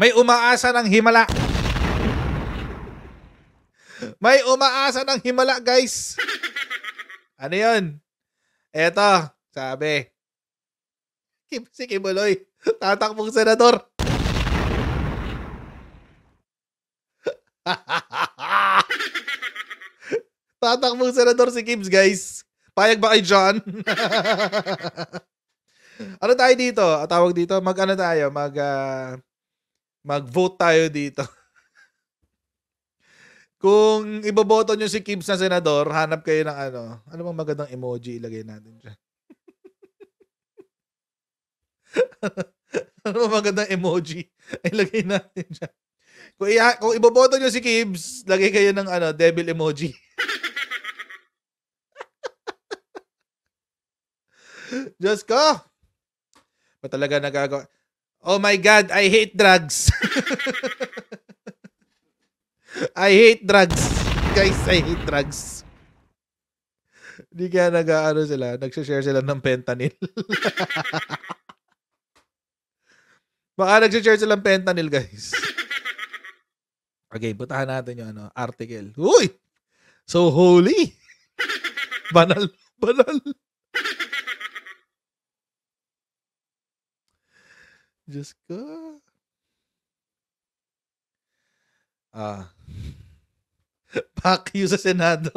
May umaasa ng himala. May umaasa ng himala, guys. Ano yun? Eto, sabi. Si Kibuloy, tatakbong senador. Tatakbong senador si Kibbs, guys. Payag ba kay John? Ano tayo dito? Tawag dito, mag-ano tayo? Mag-vote tayo dito. Kung iboboto nyo si Kibbs na senador, hanap kayo ng ano. Ano bang magandang emoji ilagay natin dyan? Ano bang magandang emoji ilagay natin dyan? Kung iboboto nyo si Kibbs, lagay kayo ng ano, devil emoji. Diyos ko! Ba talaga nagagawa? Oh my God, I hate drugs. I hate drugs. Guys, I hate drugs. Hindi kaya nagsishare sila ng fentanyl. Baka nagsishare sila ng fentanyl, guys. Okay, butahan natin yung article. Uy! So holy! Banal. Diyos ko. Pakyu sa Senado.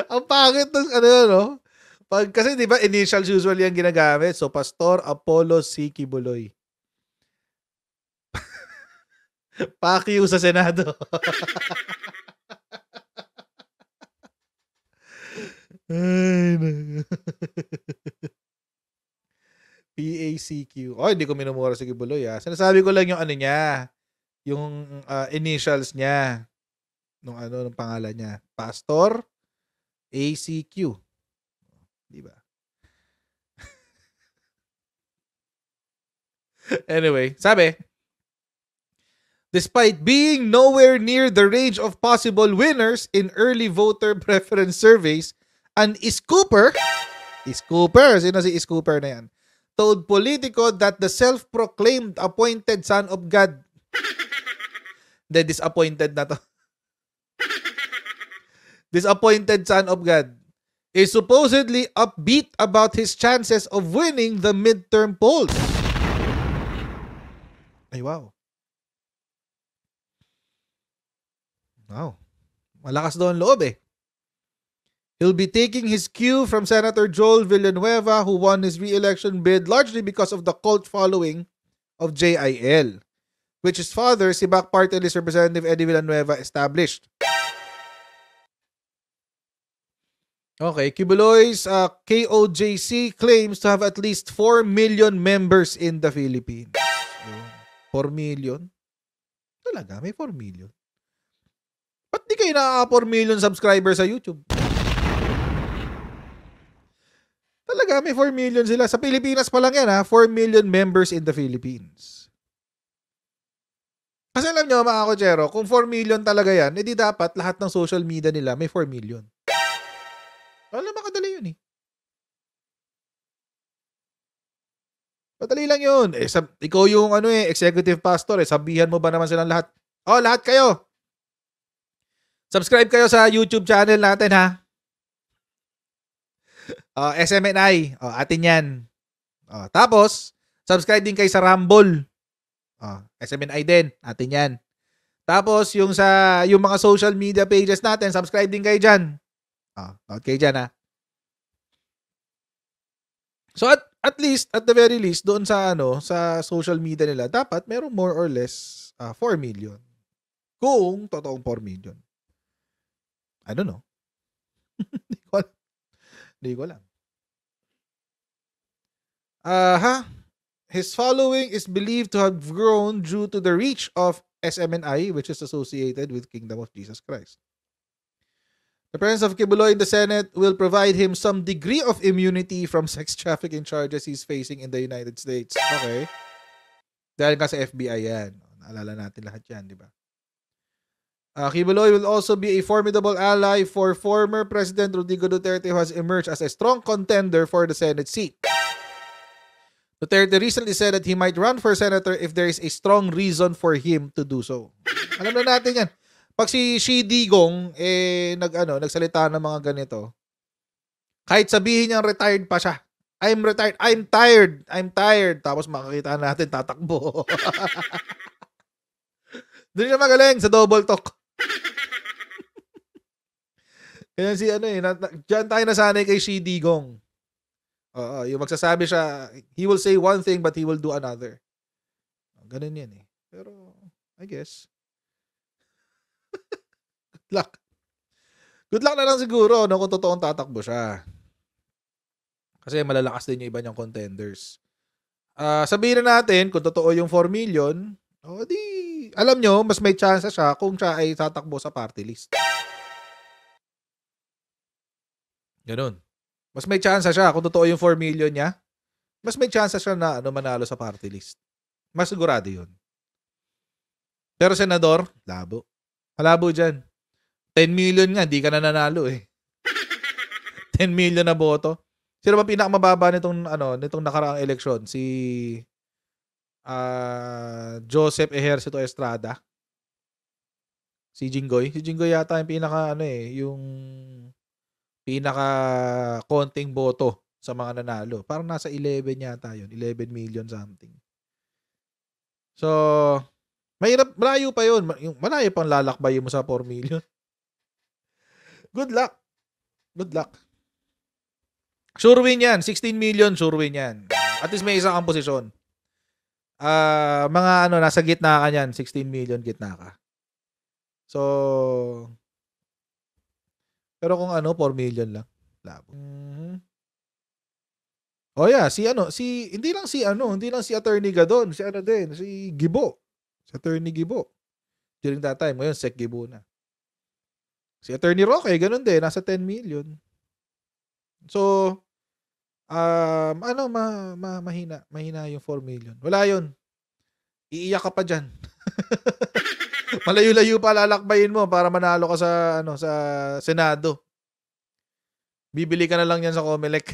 Ang pangit ng no? Kasi di ba initials usually ang ginagamit. So, Pastor Apollo C. Kibuloy. Pakyu sa Senado. PACQ. Oh, hindi ko minumura si Kibuloy. Sinasabi ko lang yung ano niya. Yung initials niya. Nung pangalan niya. Pastor ACQ. Diba? Anyway, sabi, despite being nowhere near the range of possible winners in early voter preference surveys, an Scooper, sino si Scooper na yan, told Politico that the self-proclaimed appointed son of God, the disappointed na to, disappointed son of God, is supposedly upbeat about his chances of winning the midterm polls. Ay, wow. Wow. Malakas daw ang loob eh. He'll be taking his cue from Senator Joel Villanueva, who won his re-election bid largely because of the cult following of JIL, which his father, si Bac Party List Representative Eddie Villanueva, established. Okay, Kibuloy's KOJC claims to have at least 4 million members in the Philippines. 4 million? Talaga, may 4 million. Ba't di kayo nakaka 4 million subscribers sa YouTube? Talaga, may 4 million sila. Sa Pilipinas pa lang yan 4 million members in the Philippines. Kasi alam nyo mga kochero, kung 4 million talaga yan, edi dapat lahat ng social media nila may 4 million. Wala makadali yun eh. Madali lang yun. Ikaw yung executive pastor sabihan mo ba naman silang lahat? Oh, lahat kayo. Subscribe kayo sa YouTube channel natin ha. SMNI. Atin yan. Tapos, subscribe din kayo sa Rumble. SMNI din. Atin yan. Tapos, yung mga social media pages natin, subscribe din kayo dyan. Note kayo dyan ha. So, at least, at the very least, doon sa social media nila, dapat meron more or less 4 million. Kung totoong 4 million. I don't know. Hindi ko alam. His following is believed to have grown due to the reach of SMNI, which is associated with Kingdom of Jesus Christ. The presence of Kibuloy in the Senate will provide him some degree of immunity from sex trafficking charges he's facing in the United States. Okay. Dahil ka sa FBI yan. Naalala natin lahat yan, di ba? Kibuloy will also be a formidable ally for former President Rodrigo Duterte, who has emerged as a strong contender for the Senate seat. Duterte recently said that he might run for senator if there is a strong reason for him to do so. Alam na natin yan. Pag si Digong nagsalita ng mga ganito, kahit sabihin niyang retired pa siya, I'm retired, I'm tired. Tapos makakita natin tatakbo. Doon siya magaling sa double talk. Kaya dyan tayo nasanay kay Shi Digong. Yung magsasabi siya, he will say one thing but he will do another. Ganun yan eh. Pero, I guess. Good luck. Good luck na lang siguro kung totoong tatakbo siya. Kasi malalakas din yung iba niyang contenders. Sabihin na natin, kung totoo yung 4 million, alam nyo, mas may chance siya kung siya ay tatakbo sa party list. Ganun. Mas may chance siya kung totoo yung 4 million niya. Mas may chance siya na manalo sa party list. Mas sigurado yun. Pero senador, labo. Malabo dyan. 10 million nga, di ka na nanalo eh. 10 million na boto. Sino ba pinakamababa nitong nakaraang eleksyon? Si Joseph Ejercito Estrada. Si Jinggoy. Si Jinggoy yata yung yung pinaka konting boto sa mga nanalo. Parang nasa 11 yata yun. 11 million something. So, malayo pa yun. Malayo pang lalakbay mo sa 4 million. Good luck. Good luck. Sure win yan. 16 million, sure win yan. At least may isa kang posisyon. Nasa gitna ka yan. 16 million gitna ka. So, pero kung 4 million lang. Labo. Oh yeah, hindi lang si Attorney Gadon, si Gibo. Si Attorney Gibo. During that time, ngayon Sec Gibo na. Si Attorney Roque, ganun din, nasa 10 million. So, mahina yung 4 million. Wala yun. Iiyak ka pa dyan. Malayo-layo pa lalakbayin mo para manalo ka sa Senado. Bibili ka na lang yan sa Comelec.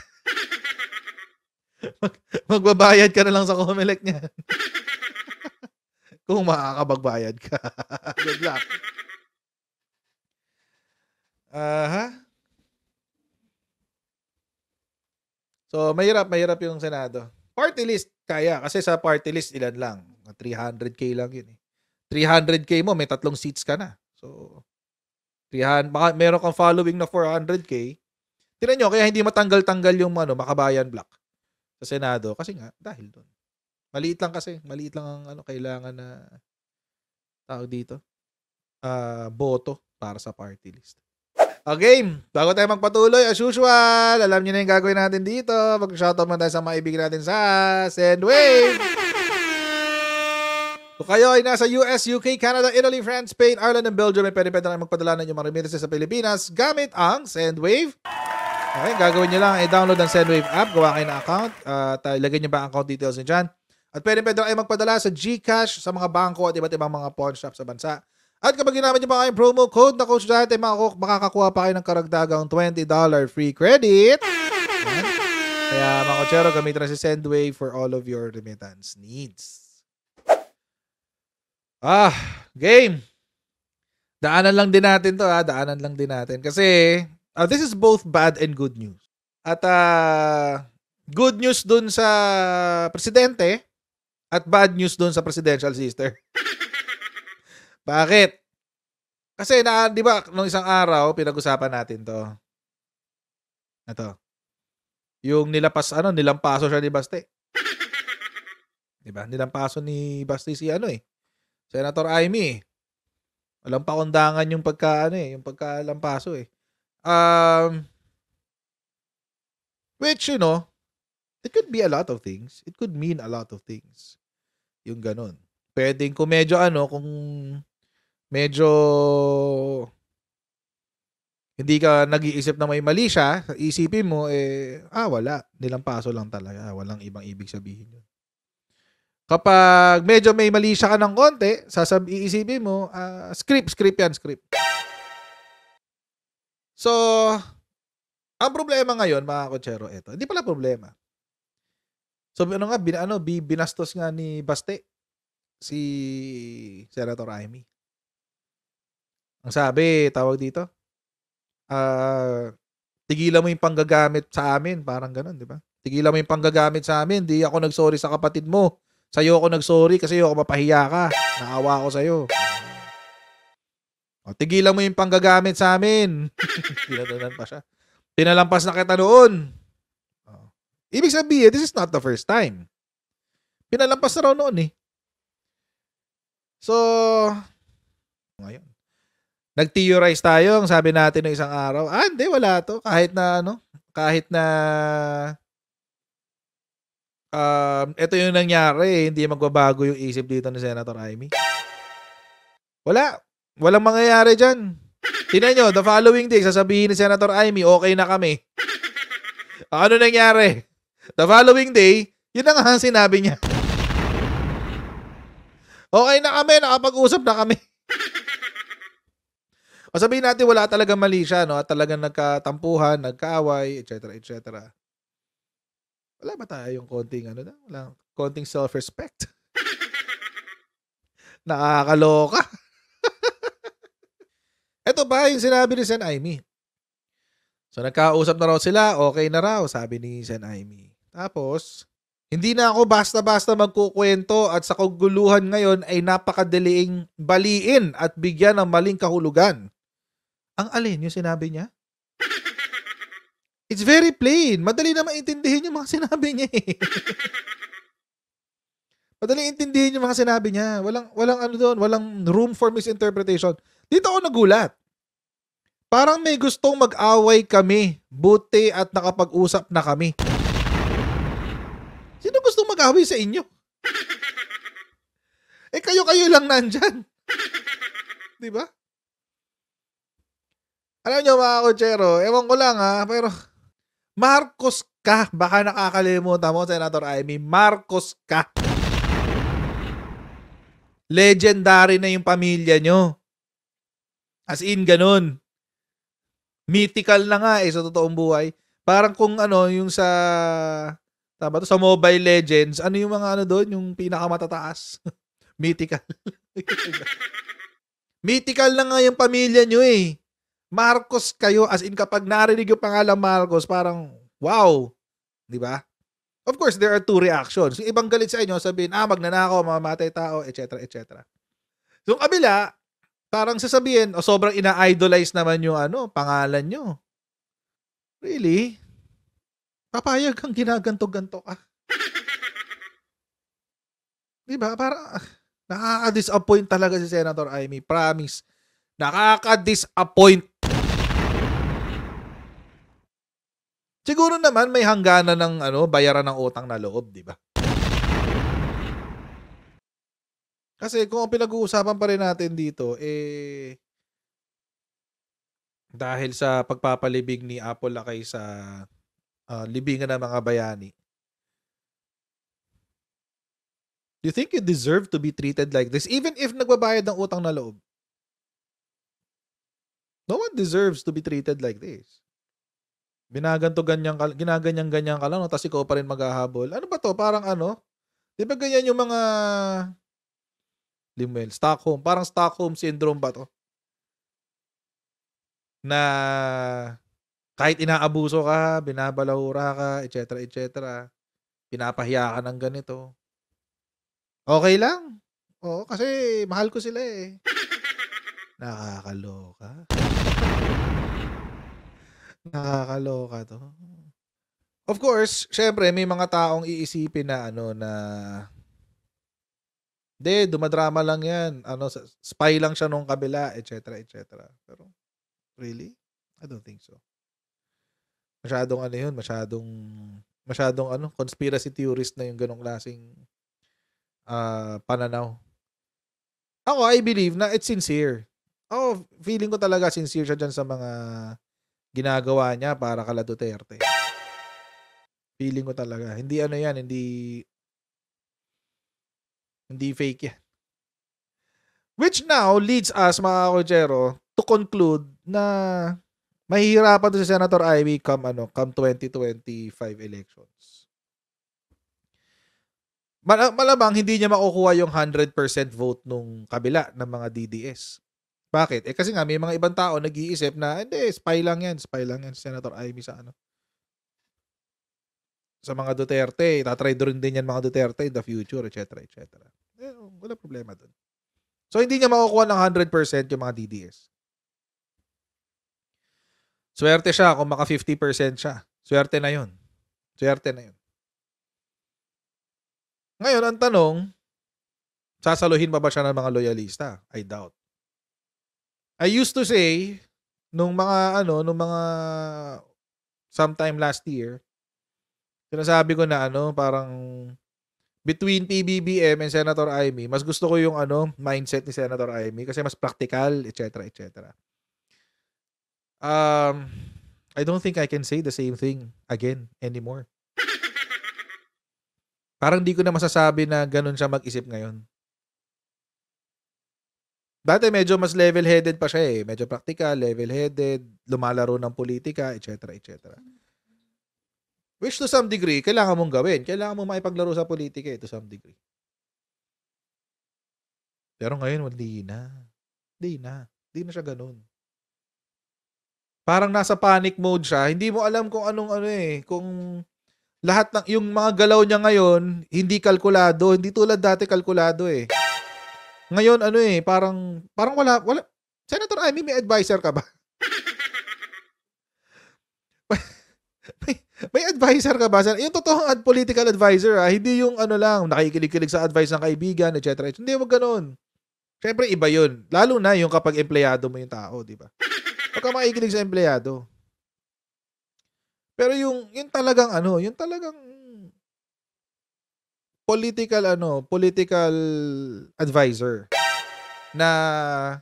Magbabayad ka na lang sa Comelec niyan. Kung makakapagbayad ka. Good luck. So, mahirap yung Senado. Party list, kaya. Kasi sa party list, ilan lang? 300k lang yun eh. 300k mo, may 3 seats ka na. So, 300, baka meron kang following na 400k. Tingnan nyo, kaya hindi matanggal-tanggal yung Makabayan Block sa Senado. Kasi nga, dahil doon. Maliit lang ang kailangan na tawag dito. Boto para sa party list. Okay, bago tayo magpatuloy, as usual, alam niyo na yung gagawin natin dito. Mag-shoutout man tayo sa mga ibig natin sa Sendwave. Kung kayo ay nasa US, UK, Canada, Italy, France, Spain, Ireland, and Belgium, may pwede na magpadala ng yung mga remittances sa Pilipinas gamit ang Sendwave. Okay, gagawin nyo lang ay download ang Sendwave app, gawa kayo ng account, lagyan nyo ba ang account details nyo dyan. At pwede na kayo magpadala sa GCash, sa mga bangko at iba't ibang mga pawn shop sa bansa. At kapag ginamit nyo pa kayong promo code na Coach Dante, makakakuha pa kayo ng karagdagang $20 free credit. Ayan. Kaya mga kochero, gamitin na si Sendwave for all of your remittance needs. Game. Daanan lang din natin to. Daanan lang din natin. Kasi this is both bad and good news. At good news dun sa presidente at bad news dun sa presidential sister. Bakit? Kasi di ba, nung isang araw, pinag-usapan natin to. Ito. Yung nilampaso siya ni Baste. Di ba? Nilampaso ni Baste si Senator Amy. Walang pakundangan yung yung pagkalampaso eh. Which, it could be a lot of things. It could mean a lot of things. Yung ganun. Pwedeng kung medyo hindi ka nag-iisip na may mali siya, isipin mo, wala. Nilampaso lang talaga. Walang ibang ibig sabihin yun. Kapag medyo may mali siya ka ng konti, iisipin mo, script yan, script. So, ang problema ngayon, mga kotsero, eto. Hindi pala problema. So, ano nga, binastos nga ni Baste si Senator Amy. Ang sabi, tawag dito, tigilan mo yung panggagamit sa amin. Parang ganun, di ba? Tigilan mo yung panggagamit sa amin. Di ako nagsorry sa kapatid mo. Sa'yo ako nagsorry kasi ako mapahiya ka. Naawa ako sa'yo. O, tigilan mo yung panggagamit sa amin. Pinatunan pa siya. Pinalampas na kita noon. O. Ibig sabihin, this is not the first time. Pinalampas na raw noon eh. So, ngayon. Nag-theorize tayo, ang sabi natin ng isang araw, hindi, wala to. Kahit na, ito yung nangyari, hindi magbabago yung isip dito ni Senator Amy. Walang mangyayari dyan. Tingnan nyo, the following day, sasabihin ni Senator Amy, okay na kami. Ano nangyari? The following day, yun na nga ang sinabi niya. Okay na kami, nakapag-usap na kami. O sabihin natin wala talagang mali siya, no? At talagang nagkatampuhan, nagkaaway, etc. etc. Wala ba tayong konting konting self-respect? Nakakaloka. Ito ba yung sinabi ni Sen Amy? So nagkausap na raw sila, okay na raw, sabi ni Sen Amy. Tapos, hindi na ako basta-basta magkukwento at sa kaguluhan ngayon ay napakadaliing baliin at bigyan ng maling kahulugan. Ang alin yung sinabi niya? It's very plain. Madali na maintindihin yung mga sinabi niya eh. Madali intindihin yung mga sinabi niya. Walang room for misinterpretation. Dito ako nagulat. Parang may gustong mag-away kami. Buti at nakapag-usap na kami. Sino gustong mag-away sa inyo? Kayo-kayo lang nandyan. Di ba? Alam nyo mga kotsero, ewan ko lang pero Marcos ka. Baka nakakalimutan mo, Senator Amy. Marcos ka. Legendary na yung pamilya nyo. As in, ganun. Mythical na nga sa totoong buhay. Parang kung yung sa Mobile Legends, ano yung mga doon, yung pinakamatataas? Mythical. Mythical na nga yung pamilya nyo eh. Marcos kayo, as in kapag narinig yung pangalan Marcos, parang wow. Di ba? Of course, there are two reactions. Yung ibang galit sa inyo, sabihin, magnanakaw, mamamatay tao, etc. etc. So, yung kabila, parang sasabihin, sobrang ina-idolize naman yung pangalan nyo. Really? Papayag kang ginaganto-ganto ka. Diba? Parang nakaka-disappoint talaga si Senator Amy. Promise. Nakaka-disappoint. Siguro naman may hangganan ng bayaran ng utang na loob, di ba? Kasi kung pinag-uusapan pa rin natin dito, dahil sa pagpapalibig ni Apple Lakay sa libingan ng mga bayani, do you think you deserve to be treated like this? Even if nagbabayad ng utang na loob. No one deserves to be treated like this. Ginaganyan-ganyan ka lang, tapos ikaw pa rin maghahabol. Ano ba to? Parang di ba ganyan yung mga Stockholm. Parang Stockholm syndrome ba to? Na kahit inaabuso ka, binabalahura ka, etc. etc. Pinapahiya ka ng ganito. Okay lang. Oo, kasi mahal ko sila eh. Nakakaloka. Nakakaloka to. Of course, syempre may mga taong iisipin na dumadrama lang yan. Spy lang siya nung kabila, etc. etc. Pero really? I don't think so. Masyadong masyadong conspiracy theorist na yung ganong klaseng pananaw. Ako, I believe na it's sincere. Feeling ko talaga sincere siya dyan sa mga ginagawa niya para kala Duterte. Feeling ko talaga. Hindi Hindi fake yan. Which now leads us, mga kochero, to conclude na mahihirapan to si Senator Amy come 2025 elections. Malamang hindi niya makukuha yung 100% vote nung kabila ng mga DDS. Bakit? Kasi nga may mga ibang tao nag-iisip na hindi, spy lang yan si Senator Amy sa mga Duterte, tatry rin din yan mga Duterte in the future, etc. Wala problema dun. So, hindi niya makukuha ng 100% yung mga DDS. Swerte siya kung maka 50% siya. Swerte na yun. Ngayon, ang tanong, sasaluhin pa ba siya ng mga loyalista? I doubt. I used to say, nung mga sometime last year, sinasabi ko na parang between PBBM and Senator Amy, mas gusto ko yung mindset ni Senator Amy kasi mas practical, etc. I don't think I can say the same thing again anymore. Parang di ko na masasabi na ganun siya mag-isip ngayon. Dati medyo mas level-headed pa siya eh. Medyo practical, level-headed, lumalaro ng politika, etc. Which to some degree, kailangan mong gawin. Kailangan mong maipaglaro sa politika to some degree. Pero ngayon, hindi na siya ganun. Parang nasa panic mode siya. Hindi mo alam kung kung lahat ng yung mga galaw niya ngayon, hindi kalkulado. Hindi tulad dati kalkulado eh. Ngayon parang wala. Senator Amy, may advisor ka ba? may advisor ka ba? Yung totoong political advisor hindi yung lang, nakikilig-kilig sa advice ng kaibigan, etc. Hindi mo ganoon. Syempre iba yun. Lalo na yung kapag empleyado mo yung tao, di ba? Huwag ka makikilig sa empleyado. Pero yung talagang yung talagang political advisor na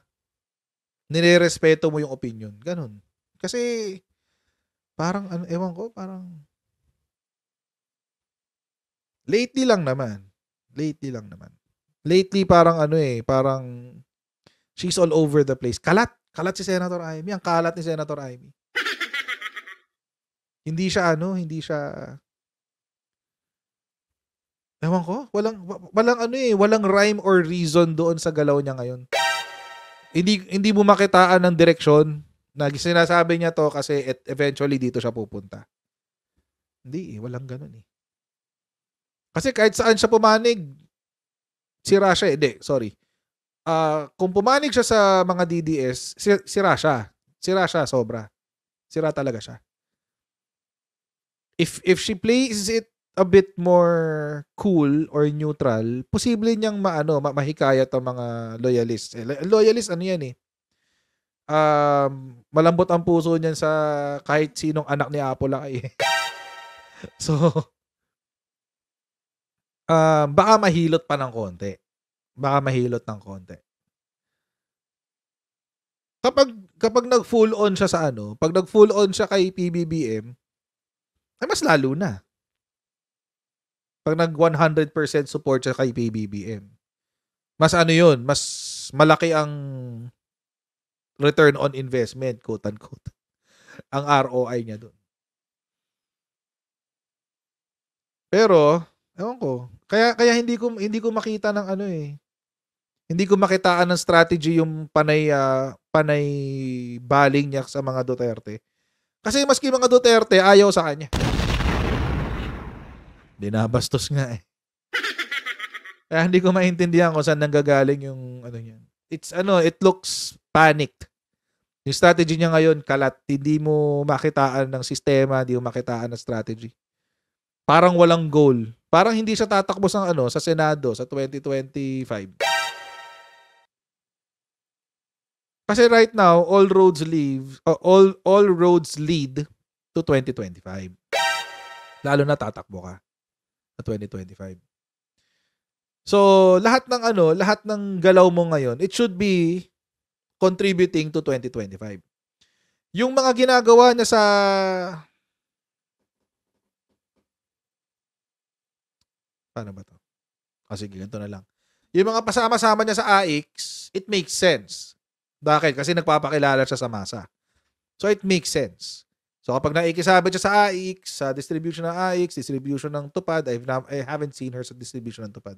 nirerespeto mo yung opinion. Ganun. Kasi parang ewan ko, parang lately lang naman. Lately parang parang she's all over the place. Kalat si Senator Amy. Ang kalat ni Senator Amy. Hindi siya ewan ko, walang rhyme or reason doon sa galaw niya ngayon. Hindi mo makitaan ng direksyon na sinasabi niya to kasi eventually dito siya pupunta. Hindi walang ganun eh. Kasi kahit saan siya pumanig, sira siya. Kung pumanig siya sa mga DDS, sira siya. Sira siya sobra. Sira talaga siya. If she plays it a bit more cool or neutral, posible niyang mahikayat ang mga loyalists. Loyalist yan eh. Malambot ang puso niyan sa kahit sinong anak ni Apo Lakay. So, baka mahilot pa ng konti. Kapag nag-full on siya sa pag nag-full on siya kay PBBM, ay mas lalo na. Pag nag 100% support siya kay PBBM. Mas yun, mas malaki ang return on investment, quote unquote. Ang ROI niya doon. Pero, ewan ko, kaya hindi ko makita ng hindi ko makitaan ng strategy yung panay baling niya sa mga Duterte. Kasi maski mga Duterte ayaw sa kanya. Binabastos nga eh. Kaya hindi ko maintindihan kung saan nanggagaling yung niyan. It looks panicked. Yung strategy niya ngayon, kalat. Hindi mo makitaan ng sistema, hindi mo makitaan ng strategy. Parang walang goal. Parang hindi siya tatakbo sa Senado sa 2025. Kasi right now, all roads lead to 2025. Lalo na tatakbo ka sa 2025. So, lahat ng galaw mo ngayon, it should be contributing to 2025. Yung mga ginagawa niya sa paano ba to? Sige, ganito na lang. Yung mga pasama-sama niya sa AIX, it makes sense. Bakit? Kasi nagpapakilala siya sa masa. So it makes sense. So kapag naikisabit siya sa AIX, sa distribution ng AIX, distribution ng Tupad, I haven't seen her sa distribution ng Tupad.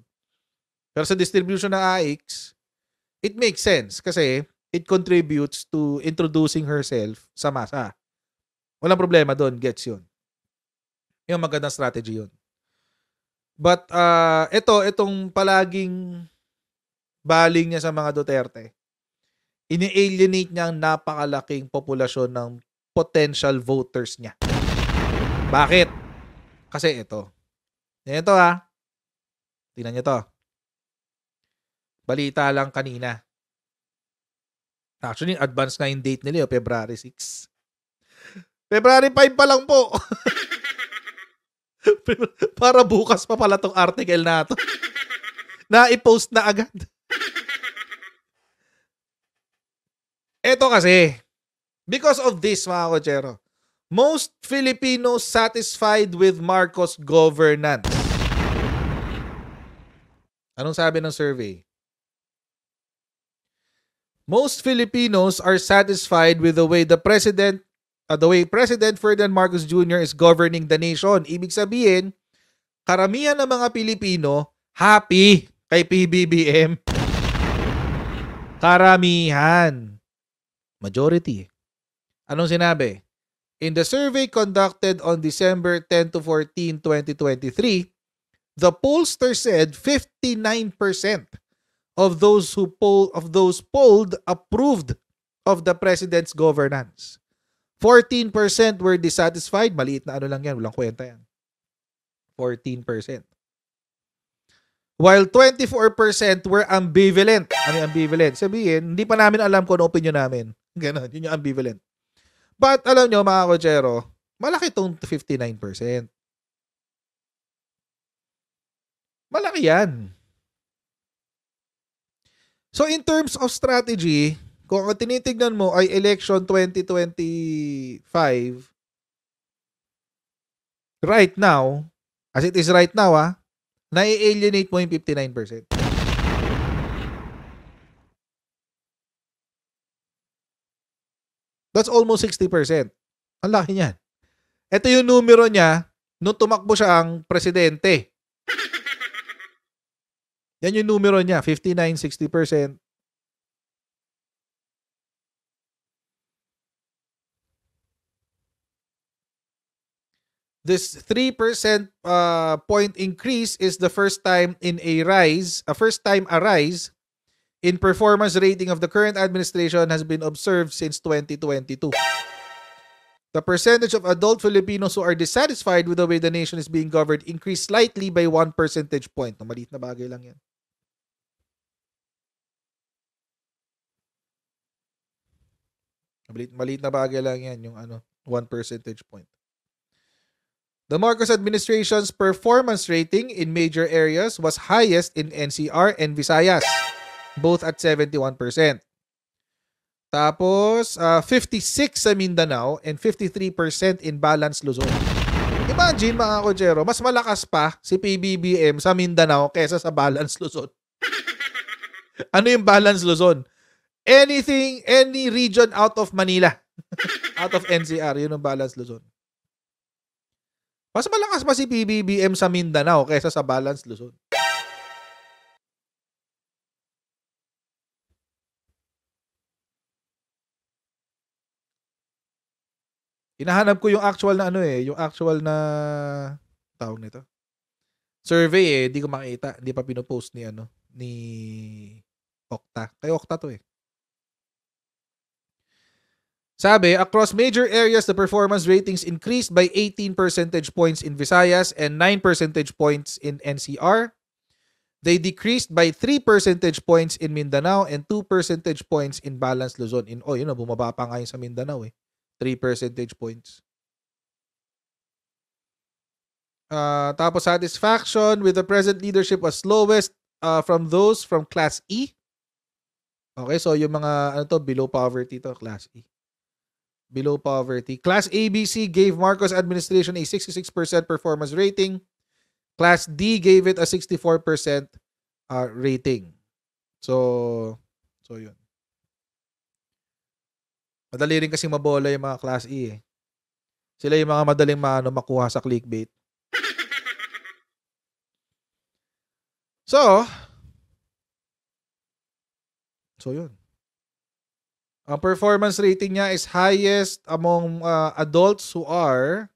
Pero sa distribution ng AIX, it makes sense kasi it contributes to introducing herself sa masa. Walang problema doon, gets yun. Yung magandang strategy yun. But itong palaging baling niya sa mga Duterte, ini-alienate niya ang napakalaking populasyon ng potential voters niya. Bakit? Kasi ito. Ito tingnan niyo to. Balita lang kanina. Actually, advance na yung date nila, February 6. February 5 pa lang po. Para bukas pa pala tong article na to. Na-i-post na agad. Ito kasi, because of this, mga kochero, most Filipinos satisfied with Marcos governance. Anong sabi ng survey? Most Filipinos are satisfied with the way President Ferdinand Marcos Jr. is governing the nation. Ibig sabihin, karamihan ng mga Pilipino happy kay PBBM. Karamihan. Majority. Anong sinabi? In the survey conducted on December 10 to 14, 2023, the pollster said 59% of those polled approved of the president's governance. 14% were dissatisfied. Maliit na ano lang yan. Walang kwenta yan. 14%. While 24% were ambivalent. Ano yung ambivalent? Sabihin, hindi pa namin alam kung ano opinion namin. Ganon. Yun yung ambivalent. But alam nyo, mga kochero, malaki itong 59%. Malaki yan. So in terms of strategy, kung ang tinitignan mo ay election 2025, right now, as it is right now, nai-alienate mo yung 59%. That's almost 60%. Ang laki niyan. Ito yung numero niya nung tumakbo siya ang presidente. Yan yung numero niya, 59, 60%. This 3% point increase is the first time a rise in performance rating of the current administration has been observed since 2022. The percentage of adult Filipinos who are dissatisfied with the way the nation is being governed increased slightly by 1 percentage point. Maliit na bagay lang yan. Maliit na bagay lang yan, yung 1 percentage point. The Marcos administration's performance rating in major areas was highest in NCR and Visayas, both at 71%. Tapos, 56 sa Mindanao and 53% in Balance Luzon. Imagine, mga kochero, mas malakas pa si PBBM sa Mindanao kesa sa Balance Luzon. Ano yung Balance Luzon? Any region out of Manila. Out of NCR, yun ang Balance Luzon. Mas malakas pa si PBBM sa Mindanao kaysa sa Balance Luzon. Hinahanap ko yung actual na yung actual na tawag nito. Survey di ko makita, hindi pa pinopost ni ni Okta. Kay Okta to Sabi, across major areas, the performance ratings increased by 18 percentage points in Visayas and 9 percentage points in NCR. They decreased by 3 percentage points in Mindanao and 2 percentage points in Balance Luzon. Bumaba pa nga yun sa Mindanao 3 percentage points. Tapos satisfaction with the present leadership was lowest from those from Class E. Okay, so yung mga below poverty to, Class E. Below poverty. Class ABC gave Marcos administration a 66% performance rating. Class D gave it a 64% rating. So yun. Madali rin kasi mabola yung mga Class E eh. Sila yung mga madaling makuha sa clickbait. So yun. Ang performance rating niya is highest among adults who are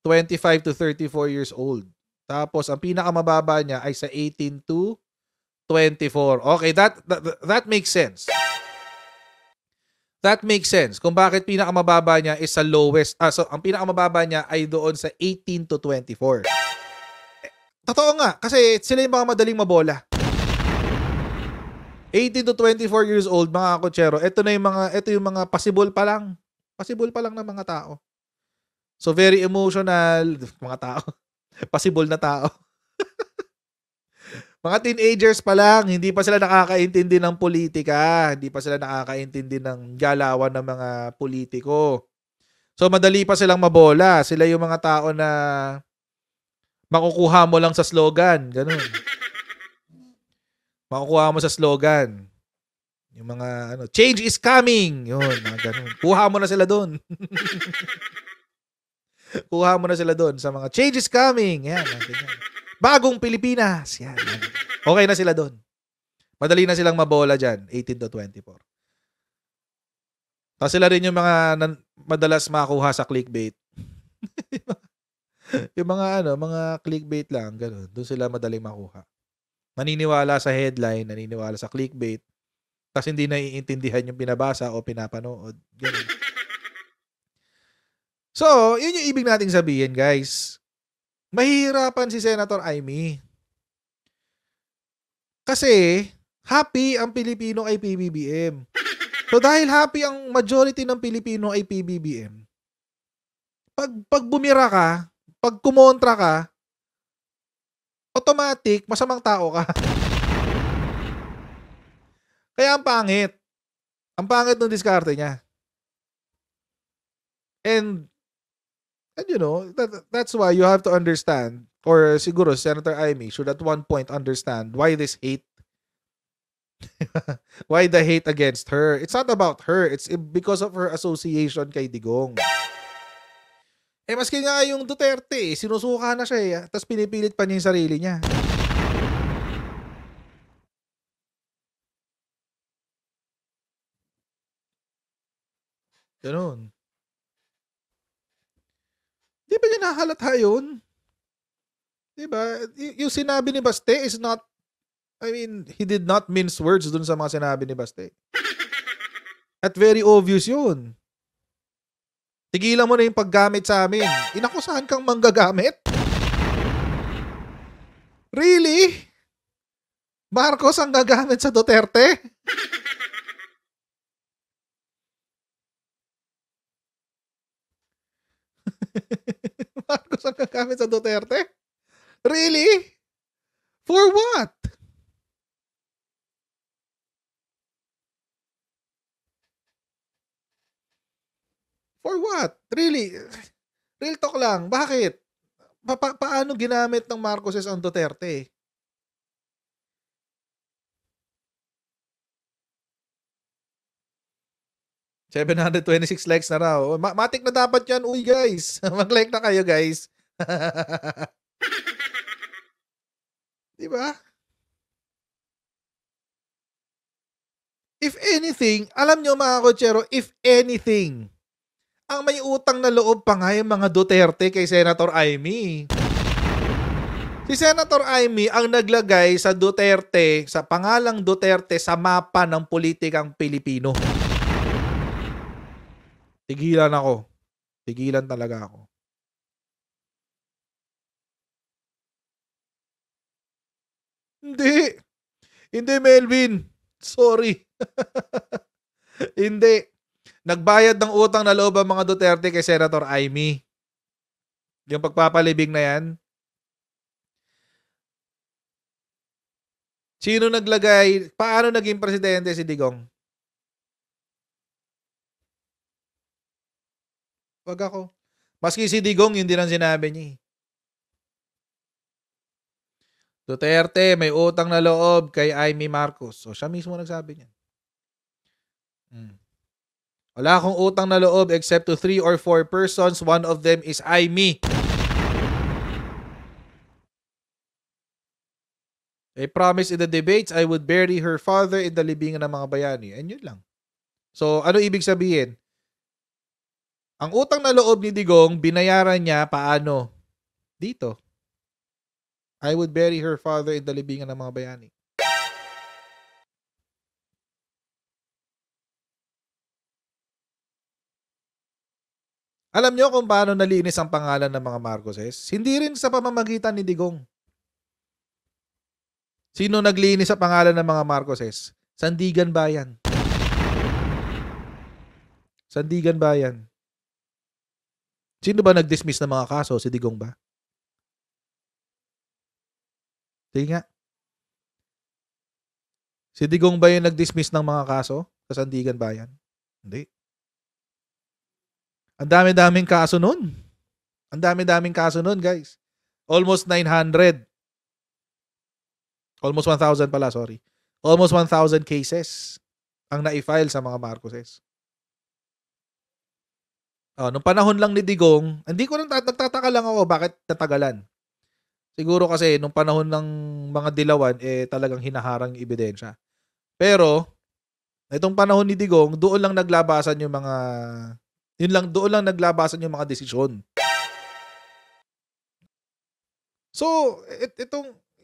25 to 34 years old. Tapos ang pinakamababa niya ay sa 18 to 24. Okay, that makes sense. That makes sense. Kung bakit pinakamababa niya is sa lowest. So ang pinakamababa niya ay doon sa 18 to 24. Totoo nga, kasi sila yung mga madaling mabola. 18 to 24 years old, mga kotsero, ito yung mga possible pa lang. Possible pa lang ng mga tao. So very emotional, mga tao. Possible na tao. Mga teenagers pa lang, hindi pa sila nakakaintindi ng politika, hindi pa sila nakakaintindi ng galawan ng mga politiko. So madali pa silang mabola. Sila yung mga tao na makukuha mo lang sa slogan, ganun. Makukuha mo sa slogan. Yung mga change is coming. Yun, mga ganun. Kuha mo na sila doon. Kuha mo na sila doon sa mga change is coming. Yan, ganyan. Bagong Pilipinas. Yan. Okay na sila doon. Madali na silang mabola dyan. 18 to 24. Tapos sila rin yung mga madalas makuha sa clickbait. Yung mga clickbait lang. Ganun. Doon sila madaling makuha. Naniniwala sa headline, naniniwala sa clickbait. Tapos hindi naiintindihan yung pinabasa o pinapanood. Ganun. So, yun yung ibig nating sabihin, guys. Mahihirapan si Senator Amy. Kasi, happy ang Pilipino ay PBBM. So, dahil happy ang majority ng Pilipino ay PBBM, pag bumira ka, pag kumontra ka, automatic, masamang tao ka. Kaya ang pangit. Ang pangit ng diskarte niya. And you know, that's why you have to understand, or siguro Senator Amy should at one point understand why this hate. Why the hate against her? It's not about her. It's because of her association kay Digong. Maski nga yung Duterte, sinusuka na siya eh. Tapos pinipilit pa niya yung sarili niya. Ganun. Di ba niya nahalata yun? Di ba? Yung sinabi ni Baste is not, he did not mince words dun sa mga sinabi ni Baste. At very obvious yun. Tigilan mo na yung paggamit sa amin. Inakusahan kang manggagamit? Really? Marcos ang gagamit sa Duterte? Marcos ang gagamit sa Duterte? Really? For what? For what? Really? Real talk lang. Bakit? Paano ginamit ng Marcoses ang Duterte? $726 likes na raw. Matik na dapat yan. Uy guys, mag-like na kayo guys. Diba? If anything, alam nyo mga kotsero, if anything, ang may utang na loob pa nga yung mga Duterte kay Senator Amy. Si Senator Amy ang naglagay sa Duterte, sa pangalang Duterte sa mapa ng politikang Pilipino. Tigilan ako. Tigilan talaga ako. Hindi. Hindi, Melvin. Sorry. Hindi. Nagbayad ng utang na loob ang mga Duterte kay Senator Amy. Yung pagpapalibing na yan. Sino naglagay? Paano naging presidente si Digong? Wag ako. Maski si Digong, yun din ang sinabi niya. Duterte may utang na loob kay Amy Marcos. So, siya mismo nagsabi niyan. Wala akong utang na loob except to 3 or 4 persons. One of them is Amy. I promised in the debates I would bury her father in the libingan ng mga bayani. And yun lang. So, ano ibig sabihin? Ang utang na loob ni Digong, binayaran niya paano? Dito. I would bury her father in the libingan ng mga bayani. Alam niyo kung paano nalinis ang pangalan ng mga Marcoses? Hindi rin sa pamamagitan ni Digong. Sino naglinis sa pangalan ng mga Marcoses? Sandigan Bayan. Sandigan Bayan. Sino ba nag-dismiss ng mga kaso? Si Digong ba? Sige nga. Si Digong ba yung nag-dismiss ng mga kaso sa Sandigan Bayan? Hindi. Ang dami-daming kaso nun. Ang dami-daming kaso nun, guys. Almost 900. Almost 1,000 pala, sorry. Almost 1,000 cases ang na-file sa mga Marcoses. Nung panahon lang ni Digong, hindi ko nagtataka lang ako bakit natagalan. Siguro kasi nung panahon ng mga dilawan, talagang hinaharang yung ebidensya. Pero, itong panahon ni Digong, doon lang naglabasan yung mga doon lang naglabasan yung mga desisyon. So,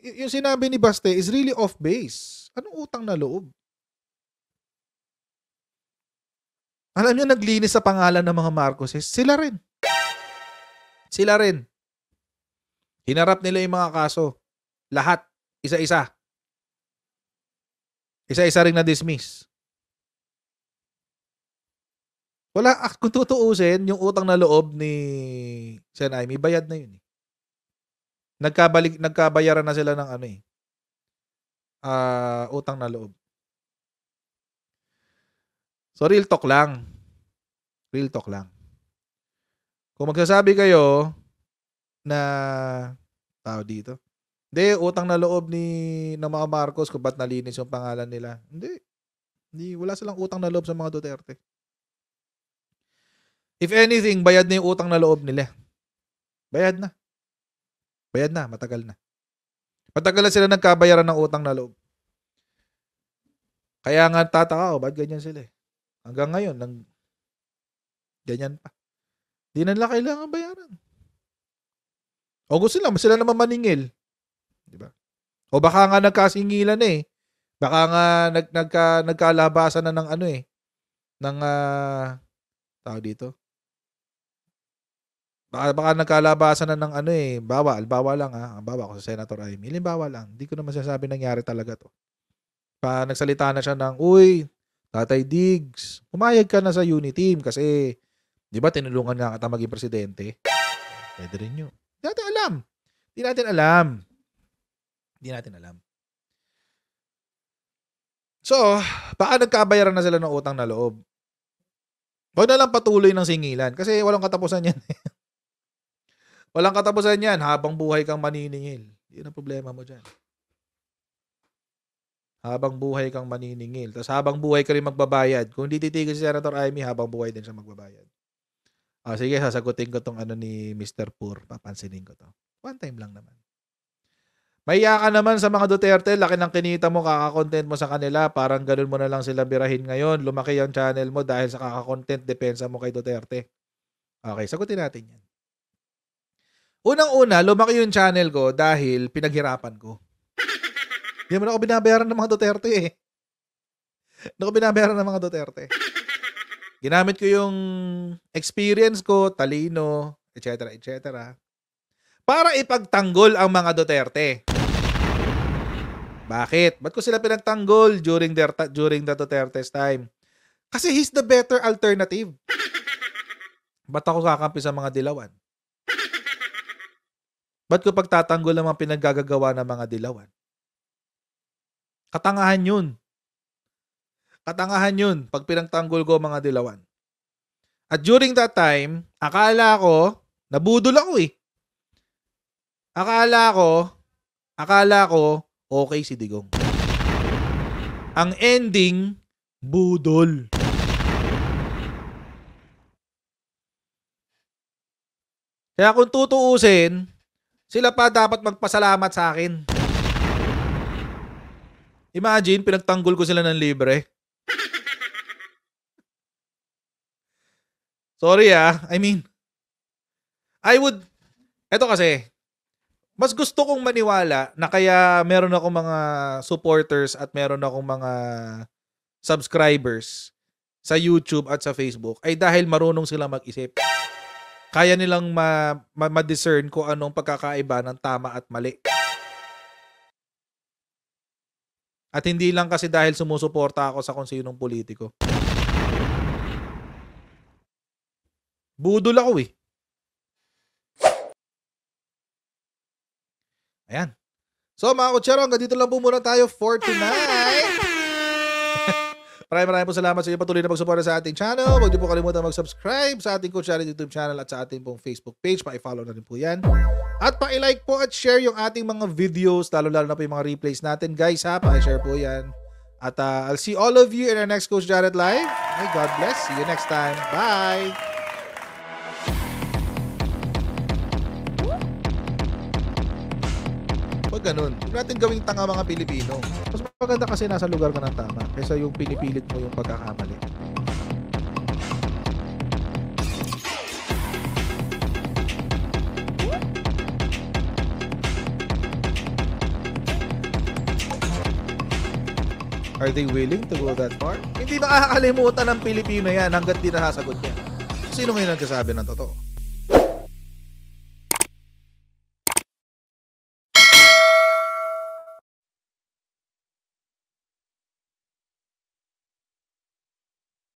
yung sinabi ni Baste is really off base. Anong utang na loob? Alam niyo, naglinis sa pangalan ng mga Marcoses, sila rin. Sila rin. Hinarap nila yung mga kaso. Lahat. Isa-isa. Isa-isa rin na-dismiss. Wala, kung tutuusin, yung utang na loob ni Sen Amy, bayad na yun. Nagkabayaran na sila ng utang na loob. So, real talk lang. Real talk lang. Kung magsasabi kayo na tao dito, hindi, utang na loob ng mga Marcos kung ba't nalinis yung pangalan nila. Hindi, wala silang utang na loob sa mga Duterte. If anything, bayad na yung utang na loob nila. Bayad na. Bayad na, matagal na. Matagal na sila nagkabayaran ng utang na loob. Kaya nga tataka, ba't ganyan sila eh? Hanggang ngayon, ganyan pa. Di na nila kailangan bayaran. O gusto sila naman maningil. Diba? O baka nga nagkasingilan eh. Baka nga nagkalabasan na ng tao dito. Baka nagkalabasan na ng bawal lang ang bawa ko sa Senator Amy. Limbawa lang, hindi ko naman sasabi nangyari talaga to. Pa nagsalita na siya ng, uy, Tatay Diggs, pumayag ka na sa Uniteam kasi, di ba tinulungan nga kita maging presidente? Pwede rin yun. Hindi natin alam. So, baka nagkabayaran na sila ng utang na loob. Huwag na lang patuloy ng singilan kasi walang katapusan yan. Walang katapusan yan habang buhay kang maniningil. Yun ang problema mo dyan. Habang buhay kang maniningil. Tapos habang buhay ka rin magbabayad. Kung hindi titigil si Senator Amy, habang buhay din siya magbabayad. Sige, sasagutin ko tong ni Mr. Poor. Papansinin ko to. One time lang naman. Mahiya ka naman sa mga Duterte. Laki ng kinita mo, kaka-content mo sa kanila. Parang ganun mo na lang sila birahin ngayon. Lumaki yung channel mo dahil sa kaka-content depensa mo kay Duterte. Okay, sagutin natin yan. Unang-una, lumaki yung channel ko dahil pinaghirapan ko. Hindi mo na ako binabayaran ng mga Duterte eh. Hindi ako binabayaran ng mga Duterte. Ginamit ko yung experience ko, talino, etc. para ipagtanggol ang mga Duterte. Bakit? Ba't ko sila pinagtanggol during the Duterte's time? Kasi he's the better alternative. Ba't ako kakampi sa mga dilawan? Ba't ko pagtatanggol ang mga pinaggagawa ng mga dilawan? Katangahan yun. Katangahan yun pag pinagtanggol ko mga dilawan. At during that time, akala ko, nabudol ako eh. Akala ko, Akala ko, okay si Digong. Ang ending, budol. Kaya kung tutuusin, sila pa dapat magpasalamat sa akin. Imagine, pinagtanggol ko sila ng libre. Sorry eto kasi, mas gusto kong maniwala na kaya meron akong mga supporters at meron akong mga subscribers sa YouTube at sa Facebook ay dahil marunong sila mag-isip. Kaya nilang ma-discern kung anong pagkakaiba ng tama at mali. At hindi lang kasi dahil sumusuporta ako sa kung sinong politiko. Budol ako eh. Ayan. So mga kutsero, hanggang dito lang po muna tayo for tonight. Maraming po salamat sa inyo patuloy na magsuporta sa ating channel. Huwag niyo po kalimutan mag-subscribe sa ating Coach Jared YouTube channel at sa ating pong Facebook page. Pa-follow na rin po yan. At pa-like po at share yung ating mga videos, lalo-lalo na po yung mga replays natin. Guys ha, pa-share po yan. At I'll see all of you in our next Coach Jared Live. May God bless. See you next time. Bye! Huwag ganun. Huwag natin gawing tanga mga Pilipino. Mas maganda kasi nasa lugar ka ng tama kaysa yung pinipilit mo yung pagkakamali. Are they willing to go that far? Hindi makakalimutan ng Pilipino yan hanggat di nasasagot niya. Sino ngayon nagsasabi ng totoo?